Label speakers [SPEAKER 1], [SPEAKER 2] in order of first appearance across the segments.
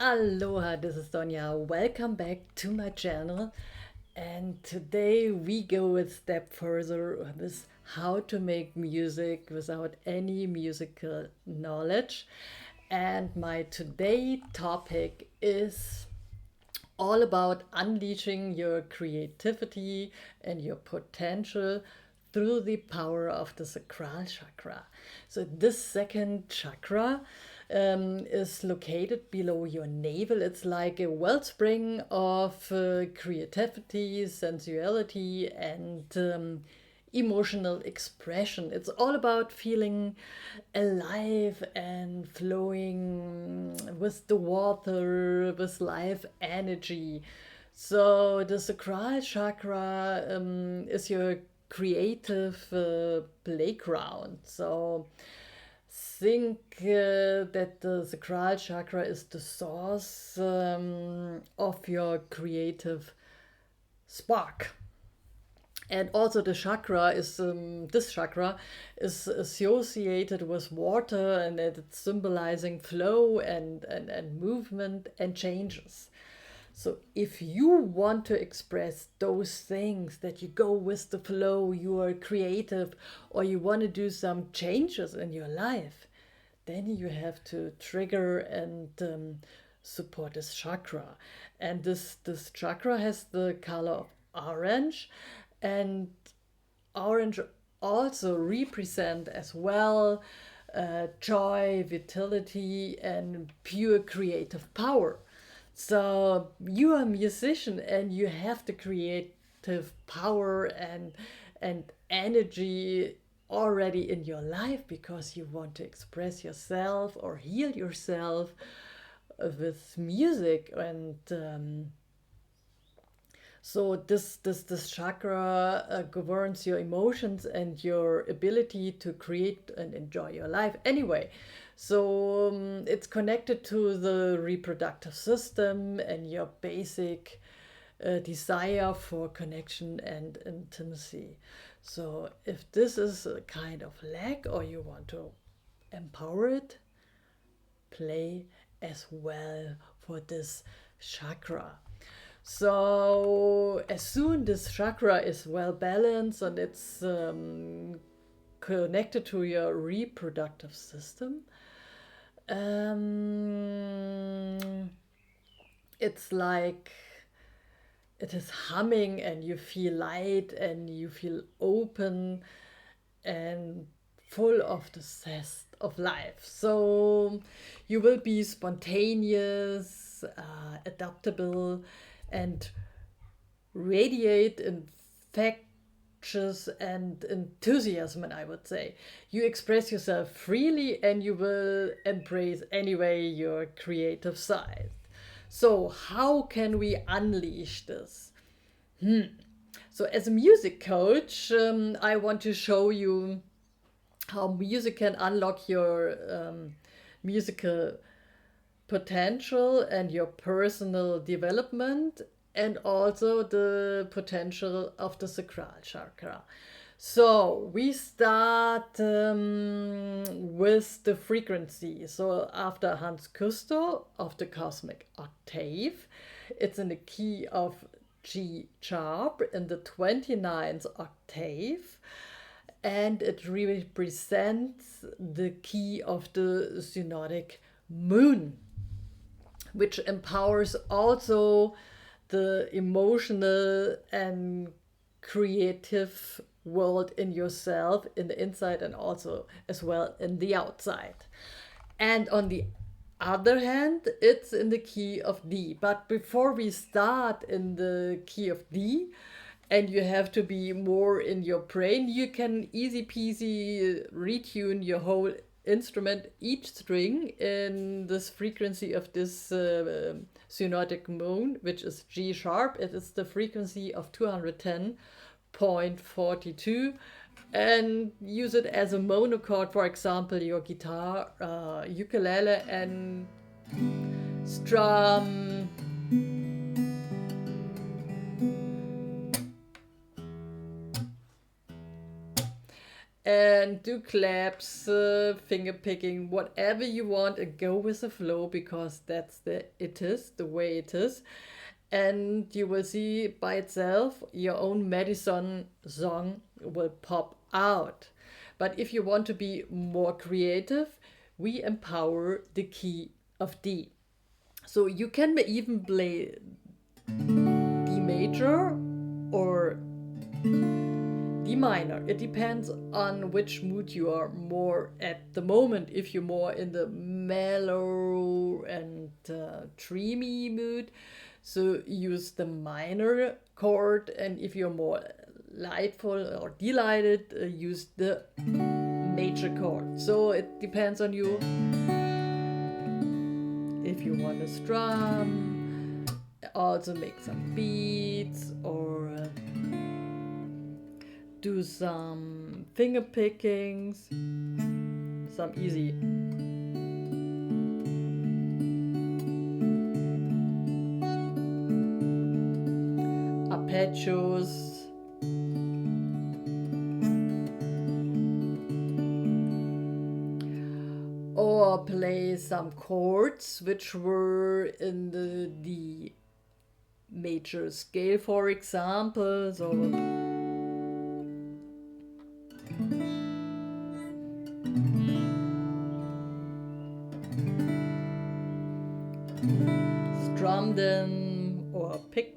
[SPEAKER 1] Aloha, this is Doña. Welcome back to my channel. And today we go a step further with how to make music without any musical knowledge. And my today topic is all about unleashing your creativity and your potential through the power of the sacral chakra. So this second chakra is located below your navel. It's like a wellspring of creativity, sensuality, and emotional expression. It's all about feeling alive and flowing with the water, with life energy. So the sacral chakra is your creative playground. So think that the sacral chakra is the source of your creative spark. And also the chakra is this chakra is associated with water, and it's symbolizing flow and movement and changes. So if you want to express those things, that you go with the flow, you are creative, or you want to do some changes in your life, then you have to trigger and support this chakra. And this chakra has the color of orange, and orange also represent as well joy, vitality, and pure creative power. So you are a musician and you have the creative power and energy already in your life, because you want to express yourself or heal yourself with music. And so this chakra governs your emotions and your ability to create and enjoy your life. Anyway, so it's connected to the reproductive system and your basic desire for connection and intimacy. So if this is a kind of lack, or you want to empower it, play as well for this chakra. So as soon this chakra is well balanced and it's connected to your reproductive system, it's like it is humming, and you feel light and you feel open and full of the zest of life. So you will be spontaneous, adaptable, and radiate infectious and enthusiasm, I would say. You express yourself freely and you will embrace anyway your creative side. So how can we unleash this? So as a music coach, I want to show you how music can unlock your musical potential and your personal development, and also the potential of the sacral chakra. So we start with the frequency. So after Hans Kusto of the cosmic octave, it's in the key of G sharp in the 29th octave, and it represents the key of the synodic moon, which empowers also the emotional and creative world in yourself, in the inside and also as well in the outside. And on the other hand, it's in the key of D. But before we start in the key of D, and you have to be more in your brain, you can easy peasy retune your whole instrument, each string, in this frequency of this synodic moon, which is G sharp. It is the frequency of 210.42, and use it as a monochord, for example, your guitar, ukulele, and strum. and do claps, finger picking, whatever you want, and go with the flow, because that's the way it is. And you will see by itself your own medicine song will pop out. But if you want to be more creative, we empower the key of D. So you can even play D major or D minor. It depends on which mood you are more at the moment. If you're more in the mellow and dreamy mood, so use the minor chord, and if you're more lightful or delighted, use the major chord. So it depends on you. If you want to strum, also make some beats, or do some finger pickings, some easy arpeggios, or play some chords which were in the D major scale, for example. So strum them or pick.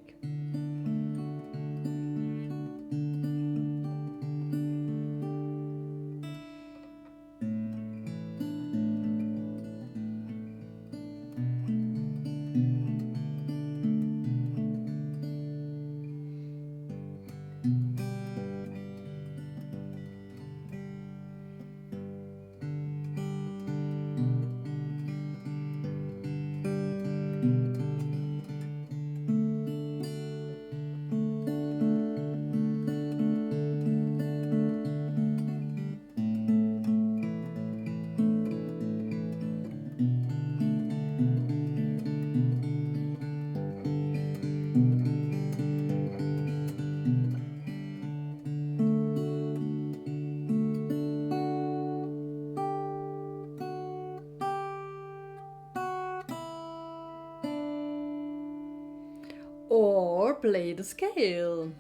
[SPEAKER 1] Or play the scale.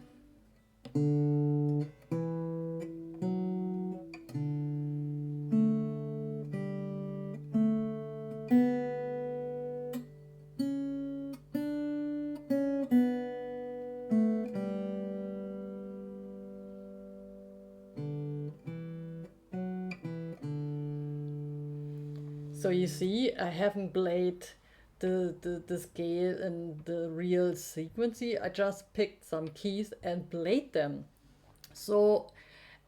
[SPEAKER 1] So you see, I haven't played the scale and the real sequence. I just picked some keys and played them. So,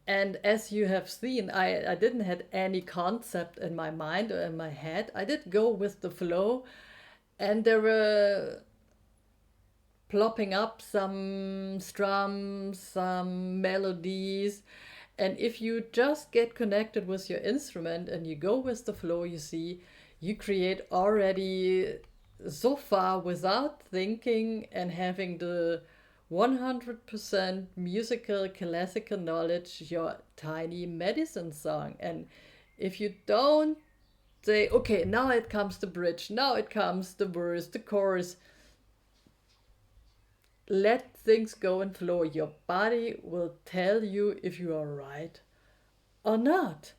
[SPEAKER 1] and as you have seen, I didn't have any concept in my mind or in my head. I did go with the flow, and there were plopping up some strums, some melodies. And if you just get connected with your instrument and you go with the flow, you see, you create already so far without thinking and having the 100% musical classical knowledge, your tiny medicine song. And if you don't say, okay, now it comes the bridge, now it comes the verse, the chorus, let things go and flow. Your body will tell you if you are right or not.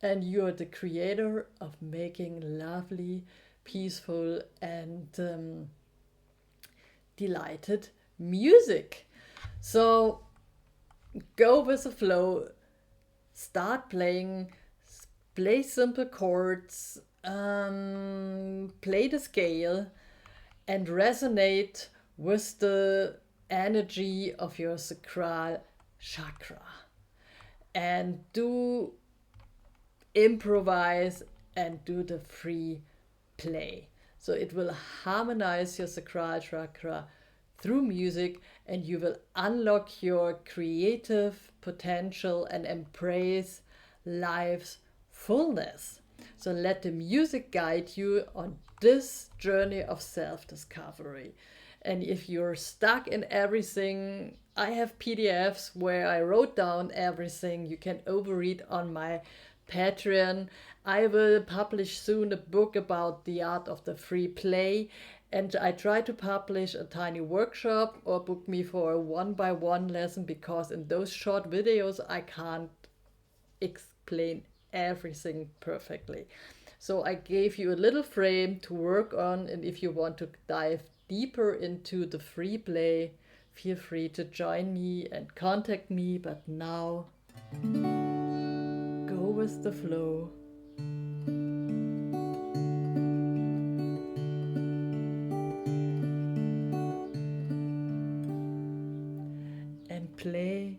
[SPEAKER 1] And you are the creator of making lovely, peaceful, and delighted music. So go with the flow, start playing, play simple chords, play the scale, and resonate with the energy of your sacral chakra. And do improvise and do the free play. So it will harmonize your sacral chakra through music, and you will unlock your creative potential and embrace life's fullness. So let the music guide you on this journey of self-discovery. And if you're stuck in everything, I have PDFs where I wrote down everything. You can overread on my Patreon. I will publish soon a book about the art of the free play. And I try to publish a tiny workshop or book me for a one-by-one lesson, because in those short videos I can't explain everything perfectly. So I gave you a little frame to work on, and if you want to dive deeper into the free play, feel free to join me and contact me. But now, go with the flow. And play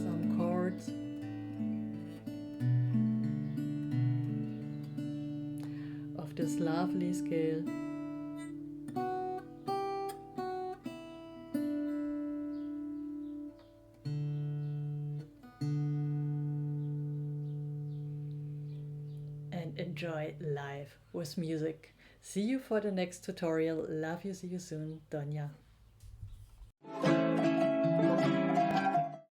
[SPEAKER 1] some chords of this lovely scale. And enjoy life with music. See you for the next tutorial. Love you. See you soon. Doña.